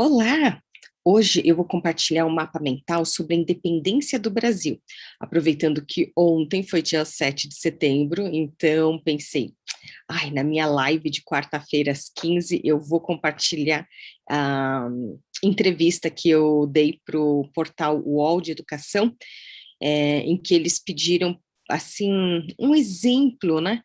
Olá! Hoje eu vou compartilhar um mapa mental sobre a independência do Brasil. Aproveitando que ontem foi dia 7 de setembro, então pensei, na minha live de quarta-feira às 15, eu vou compartilhar a entrevista que eu dei para o portal UOL de Educação, em que eles pediram, assim, um exemplo, né?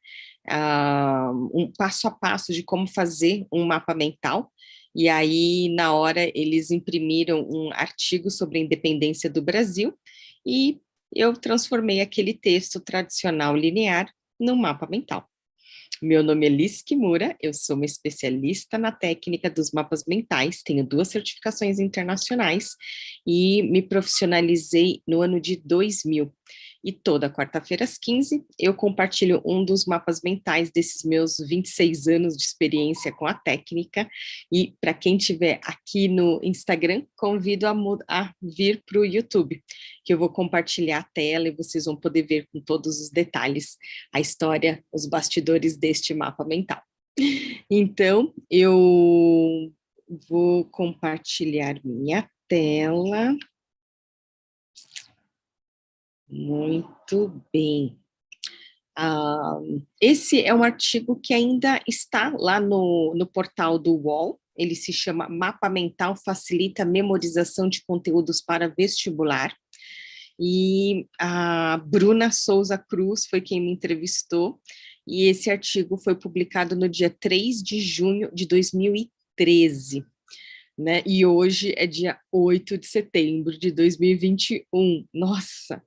Um passo a passo de como fazer um mapa mental. E aí, na hora, eles imprimiram um artigo sobre a independência do Brasil e eu transformei aquele texto tradicional linear num mapa mental. Meu nome é Liz Kimura, eu sou uma especialista na técnica dos mapas mentais, tenho 2 certificações internacionais e me profissionalizei no ano de 2000. E toda quarta-feira às 15 eu compartilho um dos mapas mentais desses meus 26 anos de experiência com a técnica. E para quem estiver aqui no Instagram, convido a vir para o YouTube, que eu vou compartilhar a tela e vocês vão poder ver com todos os detalhes a história, os bastidores deste mapa mental. Então, eu vou compartilhar minha tela. Muito bem. Esse é um artigo que ainda está lá no portal do UOL, ele se chama Mapa Mental Facilita a Memorização de Conteúdos para Vestibular, e a Bruna Souza Cruz foi quem me entrevistou, e esse artigo foi publicado no dia 3 de junho de 2013, né? E hoje é dia 8 de setembro de 2021. Nossa!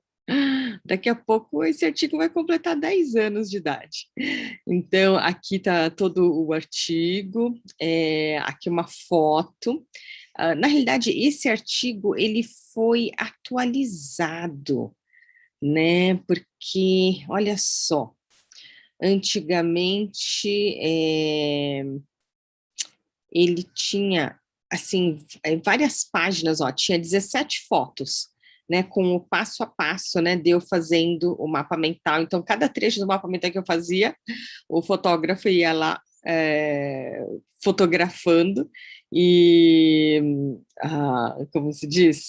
Daqui a pouco esse artigo vai completar 10 anos de idade. Então, aqui está todo o artigo, aqui uma foto. Na realidade, esse artigo, ele foi atualizado, né? Porque, olha só, antigamente, ele tinha, assim, várias páginas, ó, tinha 17 fotos, né, com o passo a passo, né, de eu fazendo o mapa mental. Então, cada trecho do mapa mental que eu fazia, o fotógrafo ia lá fotografando e, como se diz,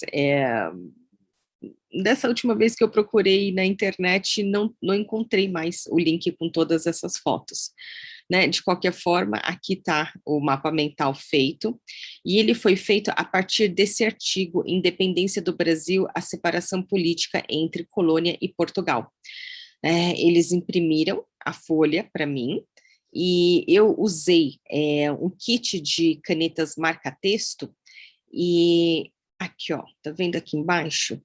dessa última vez que eu procurei na internet, não encontrei mais o link com todas essas fotos, né? De qualquer forma, aqui está o mapa mental feito, e ele foi feito a partir desse artigo, Independência do Brasil, a separação política entre colônia e Portugal. Eles imprimiram a folha para mim, e eu usei um kit de canetas marca-texto, e aqui, ó, tá vendo aqui embaixo?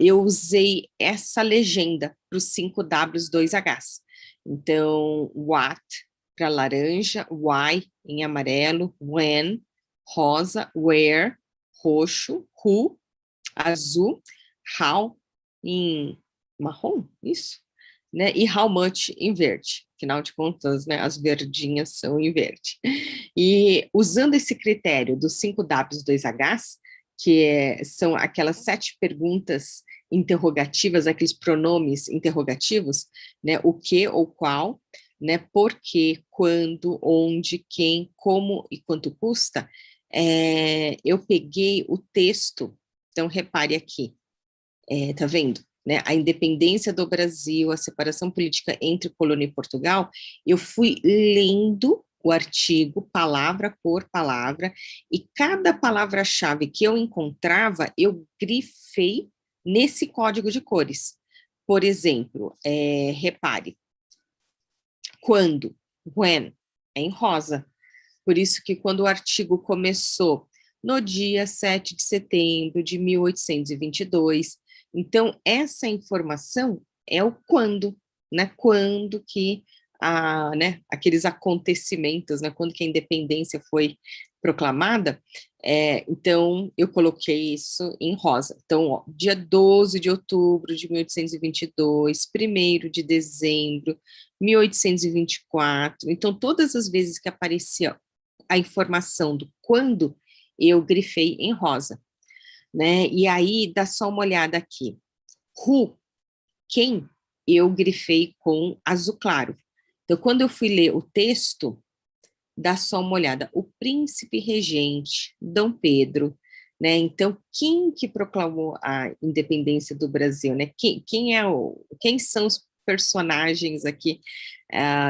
Eu usei essa legenda para os 5 Ws, 2 Hs. Então, what para laranja, why em amarelo, when, rosa, where, roxo, who, azul, how em marrom, isso? Né? E how much em verde. Afinal de contas, né, as verdinhas são em verde. E usando esse critério dos 5 Ws, 2 Hs, são aquelas 7 perguntas interrogativas, aqueles pronomes interrogativos, né, o que ou qual, né, por quê, quando, onde, quem, como e quanto custa, eu peguei o texto, então repare aqui, tá vendo? Né, a independência do Brasil, a separação política entre colônia e Portugal, eu fui lendo o artigo, palavra por palavra, e cada palavra-chave que eu encontrava, eu grifei nesse código de cores. Por exemplo, repare, quando, when, é em rosa. Por isso que quando o artigo começou no dia 7 de setembro de 1822, então essa informação é o quando, né? Quando que né, aqueles acontecimentos, né, quando que a independência foi proclamada, então eu coloquei isso em rosa. Então, ó, dia 12 de outubro de 1822, 1º de dezembro, 1824, então todas as vezes que aparecia a informação do quando, eu grifei em rosa, né? E aí, dá só uma olhada aqui. Who, quem, eu grifei com azul claro. Então, quando eu fui ler o texto, dá só uma olhada. O príncipe regente, Dom Pedro, né? Então, quem que proclamou a independência do Brasil, né? Quem são os personagens aqui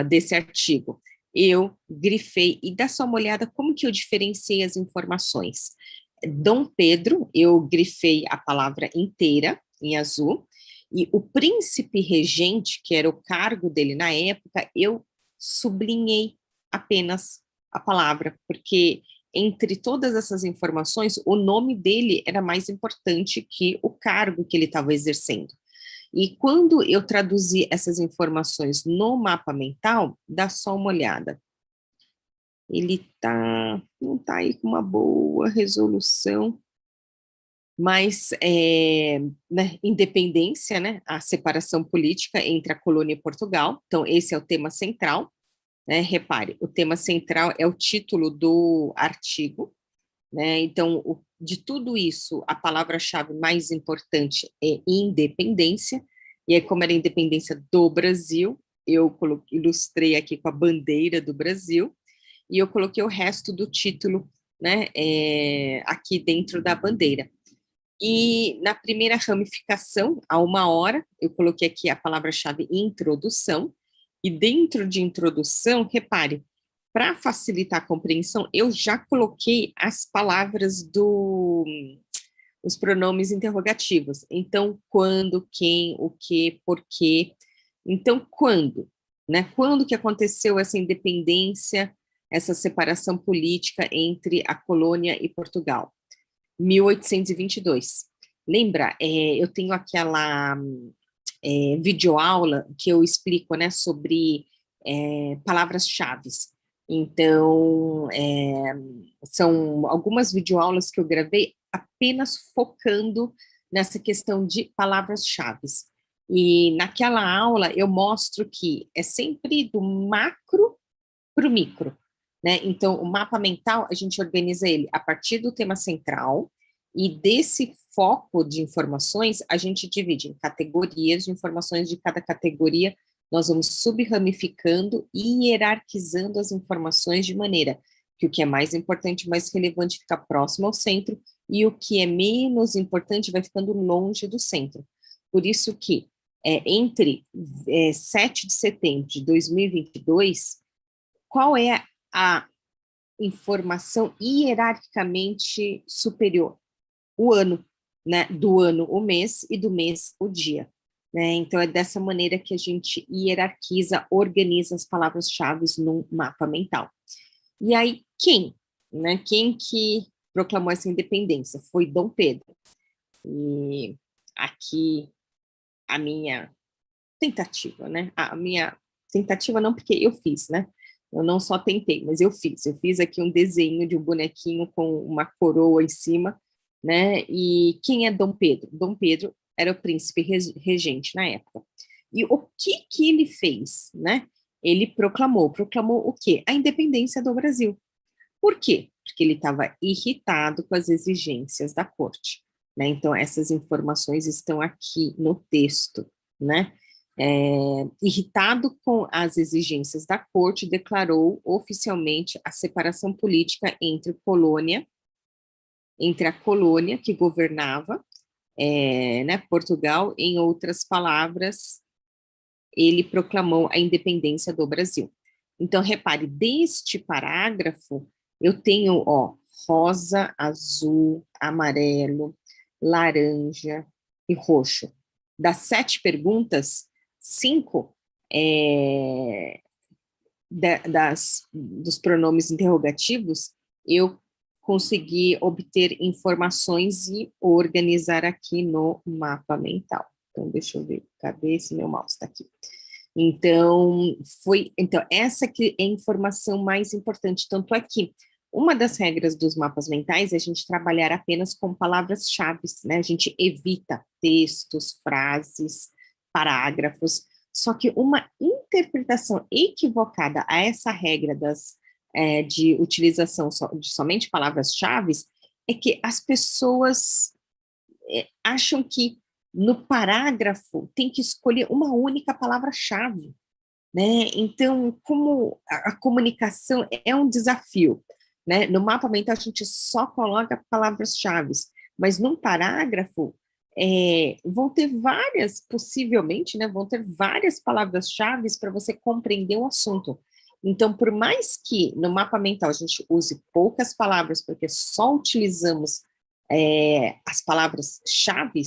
desse artigo? Eu grifei, e dá só uma olhada como que eu diferenciei as informações. Dom Pedro, eu grifei a palavra inteira, em azul, e o príncipe regente, que era o cargo dele na época, eu sublinhei apenas a palavra, porque entre todas essas informações, o nome dele era mais importante que o cargo que ele estava exercendo. E quando eu traduzi essas informações no mapa mental, dá só uma olhada. Ele não está aí com uma boa resolução, mas né, independência, né, a separação política entre a colônia e Portugal, então esse é o tema central, né, repare, o tema central é o título do artigo, né, então de tudo isso, a palavra-chave mais importante é independência, e aí como era a independência do Brasil, eu ilustrei aqui com a bandeira do Brasil, e eu coloquei o resto do título, né, aqui dentro da bandeira. E na primeira ramificação, a 1 hora, eu coloquei aqui a palavra-chave introdução, e dentro de introdução, repare, para facilitar a compreensão, eu já coloquei as palavras os pronomes interrogativos. Então, quando, quem, o que, por quê. Então, quando, né? Quando que aconteceu essa independência, essa separação política entre a colônia e Portugal? 1822. Lembra, eu tenho aquela videoaula que eu explico, né, sobre palavras-chave. Então, são algumas videoaulas que eu gravei apenas focando nessa questão de palavras-chave. E naquela aula eu mostro que é sempre do macro para o micro, né? Então, o mapa mental, a gente organiza ele a partir do tema central, e desse foco de informações, a gente divide em categorias de informações, de cada categoria, nós vamos subramificando e hierarquizando as informações de maneira que o que é mais importante, mais relevante, fica próximo ao centro, e o que é menos importante vai ficando longe do centro. Por isso que, entre 7 de setembro de 2022, qual é a informação hierarquicamente superior? O ano, né? Do ano, o mês, e do mês, o dia. Né? Então, é dessa maneira que a gente hierarquiza, organiza as palavras-chave num mapa mental. E aí, quem? Né? Quem que proclamou essa independência? Foi Dom Pedro. E aqui a minha tentativa, né? A minha tentativa não, porque eu fiz, né? Eu não só tentei, mas eu fiz. Eu fiz aqui um desenho de um bonequinho com uma coroa em cima, né? E quem é Dom Pedro? Dom Pedro era o príncipe regente na época. E o que ele fez, né? Ele proclamou o quê? A independência do Brasil. Por quê? Porque ele estava irritado com as exigências da corte, né? Então, essas informações estão aqui no texto, né? Irritado com as exigências da corte, declarou oficialmente a separação política entre a colônia que governava, né, Portugal. Em outras palavras, ele proclamou a independência do Brasil. Então, repare, deste parágrafo, eu tenho, ó, rosa, azul, amarelo, laranja e roxo. Das 7 perguntas, 5 dos pronomes interrogativos, eu consegui obter informações e organizar aqui no mapa mental. Então, deixa eu ver, cadê esse meu mouse? Está aqui. Então, essa que é a informação mais importante, tanto é que uma das regras dos mapas mentais é a gente trabalhar apenas com palavras-chave, né? A gente evita textos, frases, parágrafos, só que uma interpretação equivocada a essa regra de utilização de somente palavras-chave é que as pessoas acham que no parágrafo tem que escolher uma única palavra-chave, né? Então, como a comunicação é um desafio, né? No mapa mental a gente só coloca palavras-chave, mas num parágrafo vão ter várias, possivelmente, né? Vão ter várias palavras-chave para você compreender o assunto. Então, por mais que no mapa mental a gente use poucas palavras, porque só utilizamos as palavras-chave,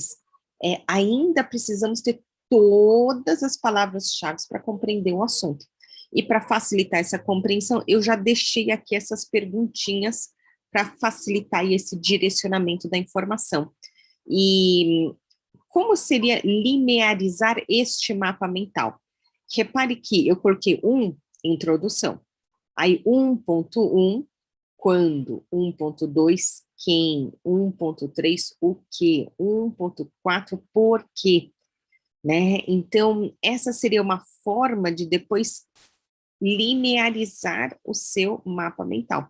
ainda precisamos ter todas as palavras-chave para compreender o assunto. E para facilitar essa compreensão, eu já deixei aqui essas perguntinhas para facilitar esse direcionamento da informação. E como seria linearizar este mapa mental? Repare que eu coloquei introdução. Aí 1.1, quando, 1.2, quem, 1.3, o que, 1.4, por quê, né? Então, essa seria uma forma de depois linearizar o seu mapa mental,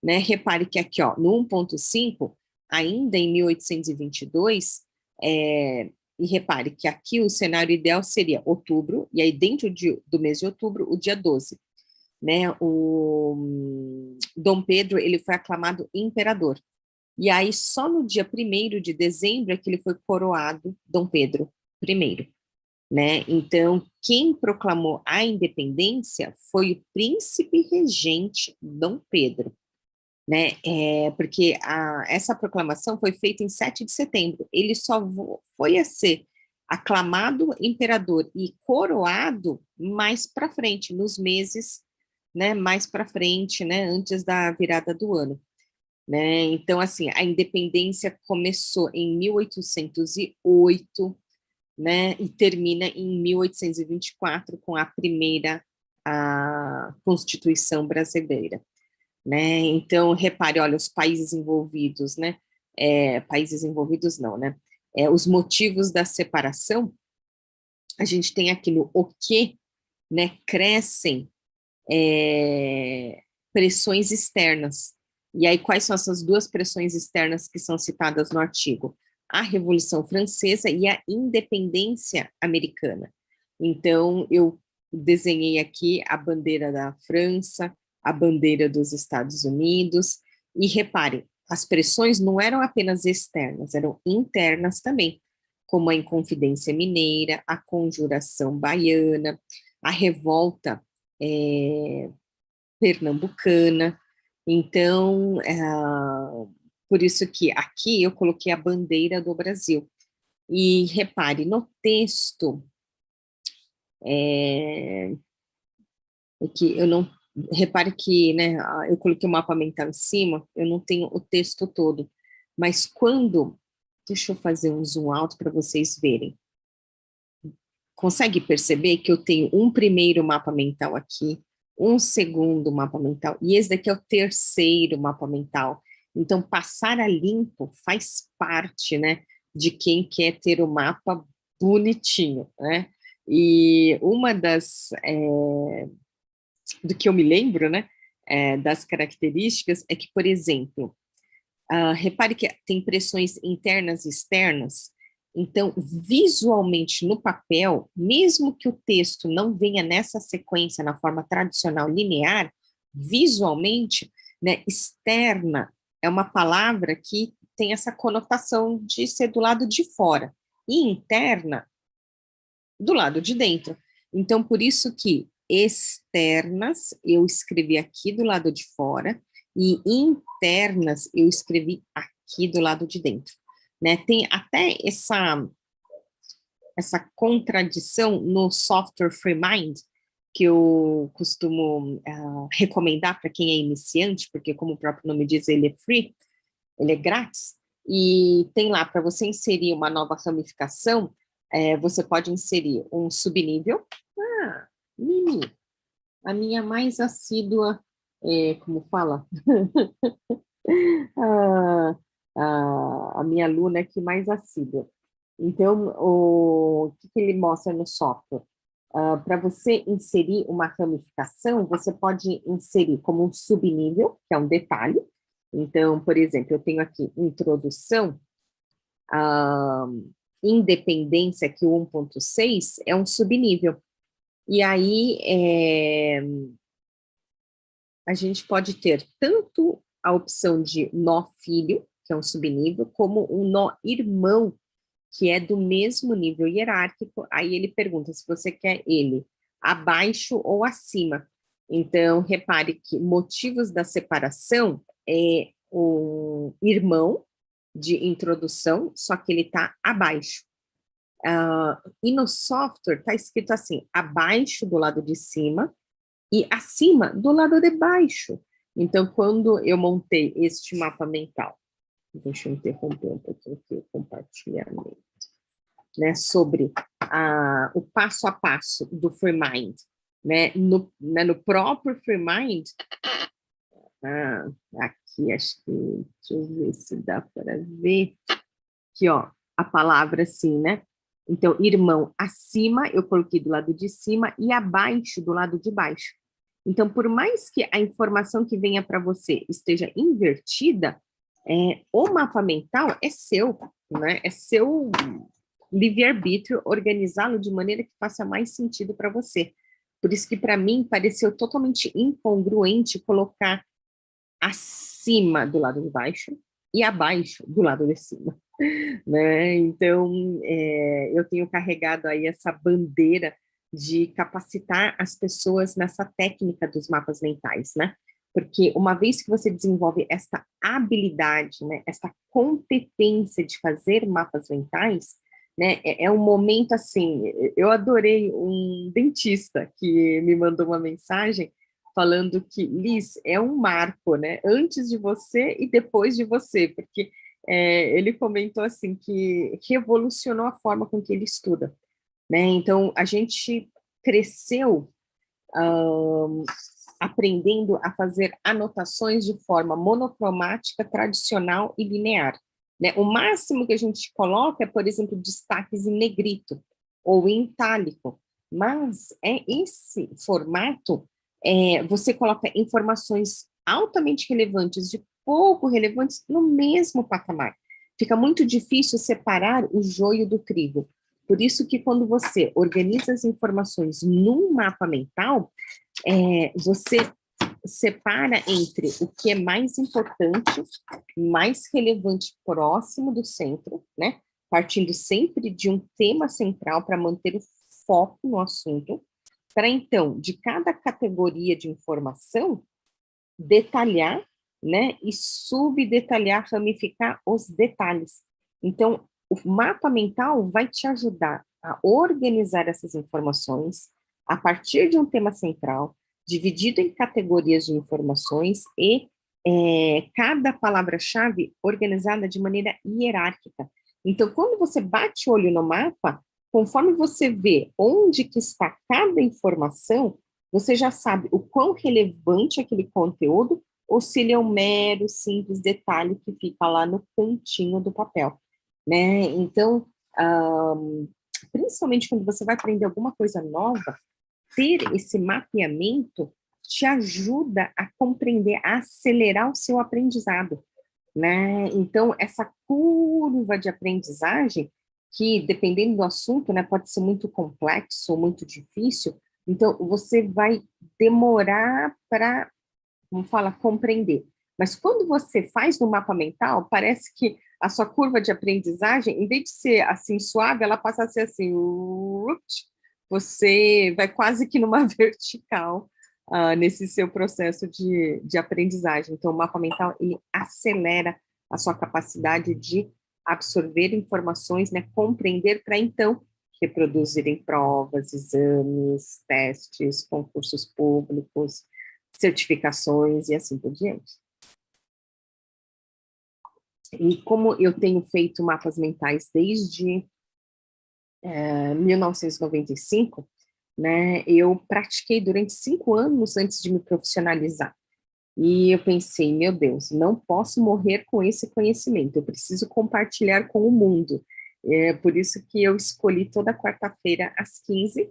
né? Repare que aqui, ó, no 1.5, ainda em 1822, e repare que aqui o cenário ideal seria outubro, e aí dentro do mês de outubro, o dia 12, né? O Dom Pedro, ele foi aclamado imperador. E aí, só no dia 1º de dezembro é que ele foi coroado Dom Pedro I, né? Então, quem proclamou a independência foi o príncipe regente Dom Pedro, né? Porque essa proclamação foi feita em 7 de setembro. Ele só foi a ser aclamado imperador e coroado mais para frente, nos meses, né? Mais para frente, né? Antes da virada do ano. Né? Então, assim, a independência começou em 1808, né, e termina em 1824 com a primeira Constituição brasileira, né? Então, repare, olha, os países envolvidos, né? Países envolvidos não, né? Os motivos da separação, a gente tem aqui no o que, né? Crescem pressões externas. E aí, quais são essas duas pressões externas que são citadas no artigo? A Revolução Francesa e a independência americana. Então, eu desenhei aqui a bandeira da França, a bandeira dos Estados Unidos, e reparem, as pressões não eram apenas externas, eram internas também, como a Inconfidência Mineira, a Conjuração Baiana, a revolta pernambucana. Então, por isso que aqui eu coloquei a bandeira do Brasil. E repare, no texto, que eu não, repare que, né, eu coloquei o mapa mental em cima, eu não tenho o texto todo, mas deixa eu fazer um zoom alto para vocês verem. Consegue perceber que eu tenho um primeiro mapa mental aqui, um segundo mapa mental, e esse daqui é o terceiro mapa mental. Então, passar a limpo faz parte, né, de quem quer ter o mapa bonitinho, né? E uma do que eu me lembro, né, das características é que, por exemplo, repare que tem pressões internas e externas. Então, visualmente no papel, mesmo que o texto não venha nessa sequência, na forma tradicional linear, visualmente, né, externa é uma palavra que tem essa conotação de ser do lado de fora, e interna, do lado de dentro. Então, por isso que externas eu escrevi aqui do lado de fora, e internas eu escrevi aqui do lado de dentro, né? Tem até essa contradição no software FreeMind, que eu costumo recomendar para quem é iniciante, porque como o próprio nome diz, ele é free, ele é grátis, e tem lá para você inserir uma nova ramificação, você pode inserir um subnível. Mimi, a minha mais assídua, como fala? a, a minha aluna que mais assídua. Então, o que ele mostra no software? Para você inserir uma ramificação, você pode inserir como um subnível, que é um detalhe. Então, por exemplo, eu tenho aqui introdução, independência, que o 1.6 é um subnível. E aí, a gente pode ter tanto a opção de nó filho, que é um subnível, como um nó irmão, que é do mesmo nível hierárquico. Aí ele pergunta se você quer ele abaixo ou acima. Então, repare que motivos da separação é o irmão de introdução, só que ele está abaixo. E no software está escrito assim, abaixo do lado de cima e acima do lado de baixo. Então, quando eu montei este mapa mental, deixa eu interromper um pouquinho aqui o compartilhamento, né, sobre o passo a passo do FreeMind, né, no próprio FreeMind, aqui acho que, deixa eu ver se dá para ver, aqui ó, a palavra assim, né, então irmão acima, eu coloquei do lado de cima e abaixo do lado de baixo. Então, por mais que a informação que venha para você esteja invertida, o mapa mental é seu, né? É seu livre-arbítrio organizá-lo de maneira que faça mais sentido para você. Por isso que, para mim, pareceu totalmente incongruente colocar acima do lado de baixo e abaixo do lado de cima, né? Então, eu tenho carregado aí essa bandeira de capacitar as pessoas nessa técnica dos mapas mentais, né? Porque uma vez que você desenvolve essa habilidade, né, essa competência de fazer mapas mentais, né, é um momento assim, eu adorei um dentista que me mandou uma mensagem falando que, Liz, é um marco, né, antes de você e depois de você, porque ele comentou assim que revolucionou a forma com que ele estuda, né? Então a gente cresceu aprendendo a fazer anotações de forma monocromática, tradicional e linear, né? O máximo que a gente coloca é, por exemplo, destaques em negrito ou em itálico, mas esse formato, você coloca informações altamente relevantes de pouco relevantes no mesmo patamar. Fica muito difícil separar o joio do trigo. Por isso que quando você organiza as informações num mapa mental, você separa entre o que é mais importante, mais relevante, próximo do centro, né? Partindo sempre de um tema central para manter o foco no assunto, para então, de cada categoria de informação, detalhar, né, e subdetalhar, ramificar os detalhes. Então, o mapa mental vai te ajudar a organizar essas informações a partir de um tema central, dividido em categorias de informações e cada palavra-chave organizada de maneira hierárquica. Então, quando você bate o olho no mapa, conforme você vê onde que está cada informação, você já sabe o quão relevante é aquele conteúdo ou se ele é um mero, simples detalhe que fica lá no cantinho do papel, né? Então, principalmente quando você vai aprender alguma coisa nova, ter esse mapeamento te ajuda a compreender, a acelerar o seu aprendizado, né? Então, essa curva de aprendizagem, que dependendo do assunto, né, pode ser muito complexo ou muito difícil, então você vai demorar para, como fala, compreender. Mas quando você faz no mapa mental, parece que a sua curva de aprendizagem, em vez de ser assim suave, ela passa a ser assim, você vai quase que numa vertical nesse seu processo de aprendizagem. Então, o mapa mental, ele acelera a sua capacidade de absorver informações, né, compreender para então reproduzir em provas, exames, testes, concursos públicos, certificações e assim por diante. E como eu tenho feito mapas mentais desde 1995, né, eu pratiquei durante 5 anos antes de me profissionalizar. E eu pensei, meu Deus, não posso morrer com esse conhecimento, eu preciso compartilhar com o mundo. É por isso que eu escolhi toda quarta-feira às 15.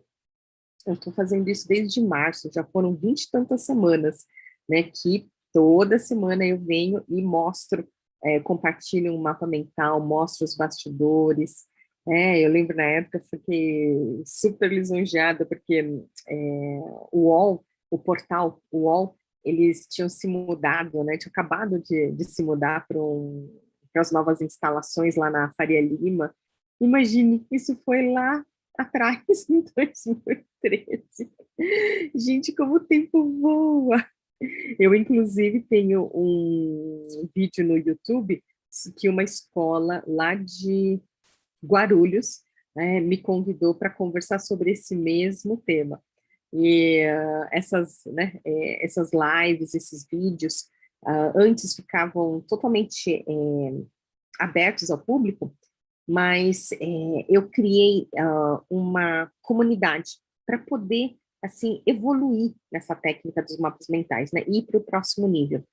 Eu estou fazendo isso desde março, já foram 20 e tantas semanas, né, que toda semana eu venho e mostro, compartilho um mapa mental, mostro os bastidores. Eu lembro na época, eu fiquei super lisonjeada, porque o UOL, o portal UOL, eles tinham se mudado, né? Tinham acabado de se mudar para as novas instalações lá na Faria Lima. Imagine, isso foi lá atrás, em 2013. Gente, como o tempo voa! Eu, inclusive, tenho um vídeo no YouTube que uma escola lá de Guarulhos, me convidou para conversar sobre esse mesmo tema. E essas lives, esses vídeos, antes ficavam totalmente abertos ao público, mas eu criei uma comunidade para poder assim evoluir nessa técnica dos mapas mentais, né, e ir para o próximo nível.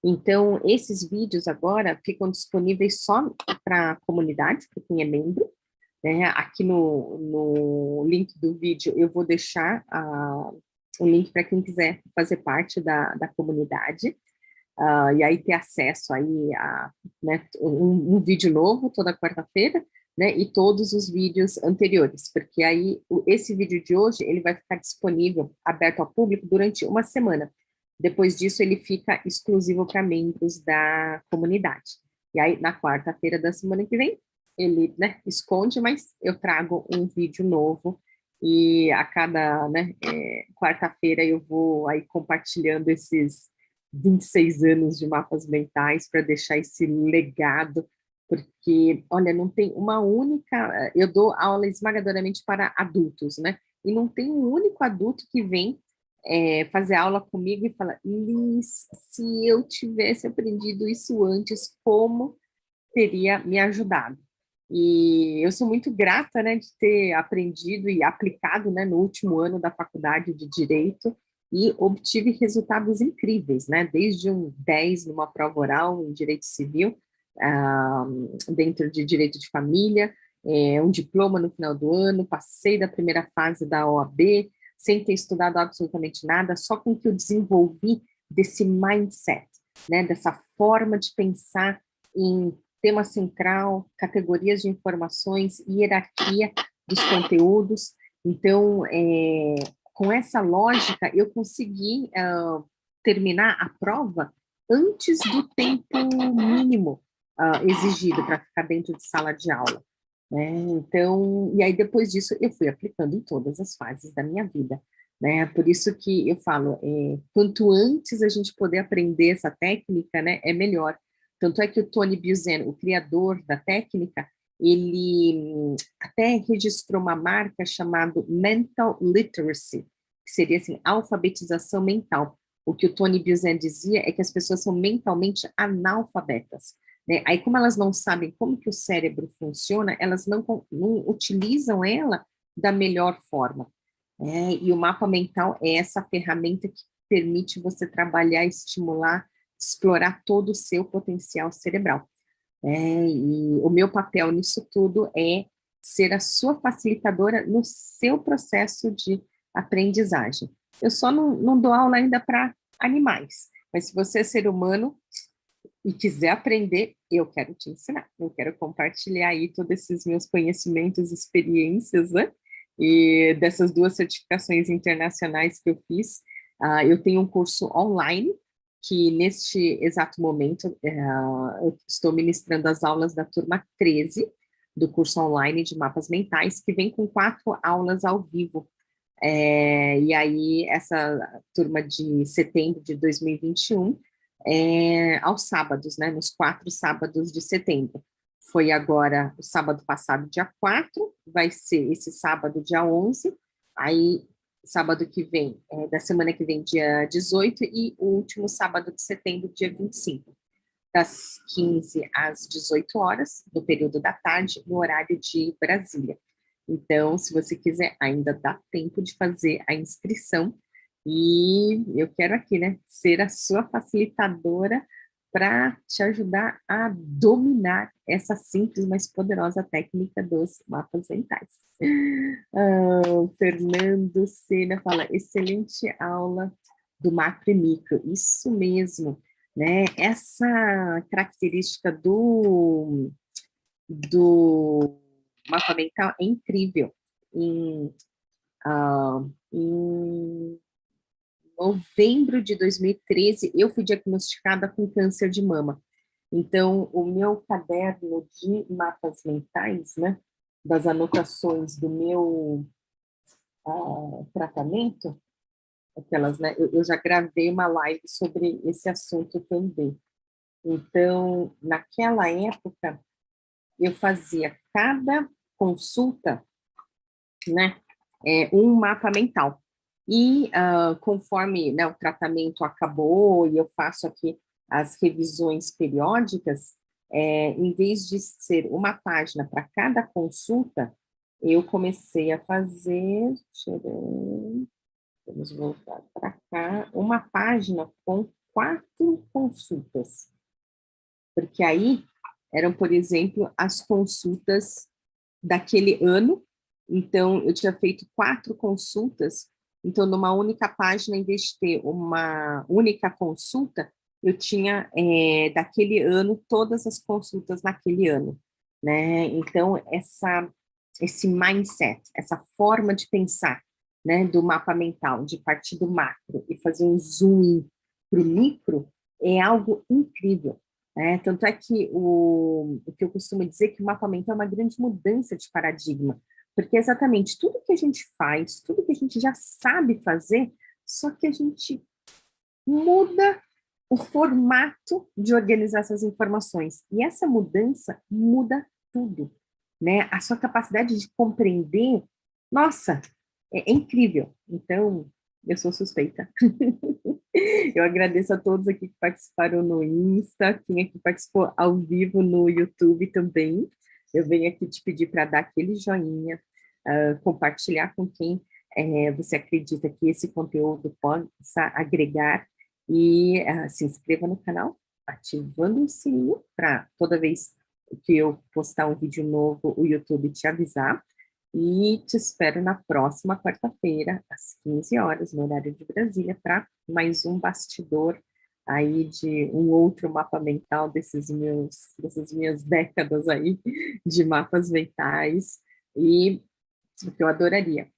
Então, esses vídeos agora ficam disponíveis só para a comunidade, para quem é membro, né? Aqui no link do vídeo eu vou deixar o link para quem quiser fazer parte da comunidade, e aí ter acesso aí a, né, um vídeo novo toda quarta-feira, né, e todos os vídeos anteriores, porque aí esse vídeo de hoje ele vai ficar disponível, aberto ao público durante uma semana. Depois disso ele fica exclusivo para membros da comunidade. E aí na quarta-feira da semana que vem ele, né, esconde, mas eu trago um vídeo novo e a cada, né, quarta-feira eu vou aí compartilhando esses 26 anos de mapas mentais para deixar esse legado, porque, olha, não tem uma única... Eu dou aula esmagadoramente para adultos, né? E não tem um único adulto que vem fazer aula comigo e fala, Liz, se eu tivesse aprendido isso antes, como teria me ajudado? E eu sou muito grata, né, de ter aprendido e aplicado, né, no último ano da faculdade de Direito, e obtive resultados incríveis, né, desde um 10 numa prova oral em Direito Civil, dentro de Direito de Família, um diploma no final do ano, passei da primeira fase da OAB, sem ter estudado absolutamente nada, só com que eu desenvolvi desse mindset, né, dessa forma de pensar em tema central, categorias de informações, hierarquia dos conteúdos. Então, com essa lógica, eu consegui terminar a prova antes do tempo mínimo exigido para ficar dentro de sala de aula. Né? Então, e aí depois disso eu fui aplicando em todas as fases da minha vida. Né? Por isso que eu falo, quanto antes a gente poder aprender essa técnica, né, é melhor. Tanto é que o Tony Buzan, o criador da técnica, ele até registrou uma marca chamada Mental Literacy, que seria assim, alfabetização mental. O que o Tony Buzan dizia é que as pessoas são mentalmente analfabetas. Né? Aí, como elas não sabem como que o cérebro funciona, elas não utilizam ela da melhor forma. Né? E o mapa mental é essa ferramenta que permite você trabalhar, estimular, explorar todo o seu potencial cerebral. E o meu papel nisso tudo é ser a sua facilitadora no seu processo de aprendizagem. Eu só não dou aula ainda para animais, mas se você é ser humano e quiser aprender, eu quero te ensinar, eu quero compartilhar aí todos esses meus conhecimentos, experiências, né? E dessas 2 certificações internacionais que eu fiz, eu tenho um curso online, que neste exato momento eu estou ministrando as aulas da turma 13 do curso online de mapas mentais, que vem com 4 aulas ao vivo. E aí, essa turma de setembro de 2021, aos sábados, né, nos 4 sábados de setembro. Foi agora o sábado passado, dia 4, vai ser esse sábado, dia 11, aí sábado que vem, da semana que vem, dia 18, e o último sábado de setembro, dia 25, das 15 às 18 horas, no período da tarde, no horário de Brasília. Então, se você quiser, ainda dá tempo de fazer a inscrição. E eu quero aqui, né, ser a sua facilitadora para te ajudar a dominar essa simples, mas poderosa técnica dos mapas mentais. O Fernando Sena fala, excelente aula do macro e micro. Isso mesmo, né? Essa característica do mapa mental é incrível. Em novembro de 2013, eu fui diagnosticada com câncer de mama. Então, o meu caderno de mapas mentais, né, das anotações do meu tratamento, aquelas, né, eu já gravei uma live sobre esse assunto também. Então, naquela época, eu fazia cada consulta, né, um mapa mental. E conforme, né, o tratamento acabou e eu faço aqui as revisões periódicas, em vez de ser uma página para cada consulta, eu comecei a fazer, vamos voltar para cá, uma página com 4 consultas. Porque aí eram, por exemplo, as consultas daquele ano. Então, eu tinha feito 4 consultas. Então, numa única página, em vez de ter uma única consulta, eu tinha, daquele ano, todas as consultas naquele ano, né? Então, esse mindset, essa forma de pensar, né, do mapa mental, de partir do macro e fazer um zoom para o micro, é algo incrível. Tanto é que o que eu costumo dizer é que o mapa mental é uma grande mudança de paradigma, porque é exatamente tudo que a gente faz, tudo que a gente já sabe fazer, só que a gente muda o formato de organizar essas informações. E essa mudança muda tudo, né? A sua capacidade de compreender, nossa, é incrível. Então, eu sou suspeita. Eu agradeço a todos aqui que participaram no Insta, quem aqui participou ao vivo no YouTube também. Eu venho aqui te pedir para dar aquele joinha, compartilhar com quem você acredita que esse conteúdo possa agregar e se inscreva no canal, ativando o sininho para toda vez que eu postar um vídeo novo, o YouTube te avisar. E te espero na próxima quarta-feira, às 15 horas, no horário de Brasília, para mais um bastidor aí de um outro mapa mental dessas minhas décadas aí de mapas mentais. E o que eu adoraria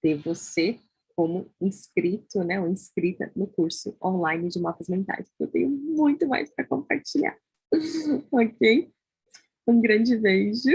ter você como inscrito, né, ou inscrita no curso online de mapas mentais, porque eu tenho muito mais para compartilhar. Ok? Um grande beijo.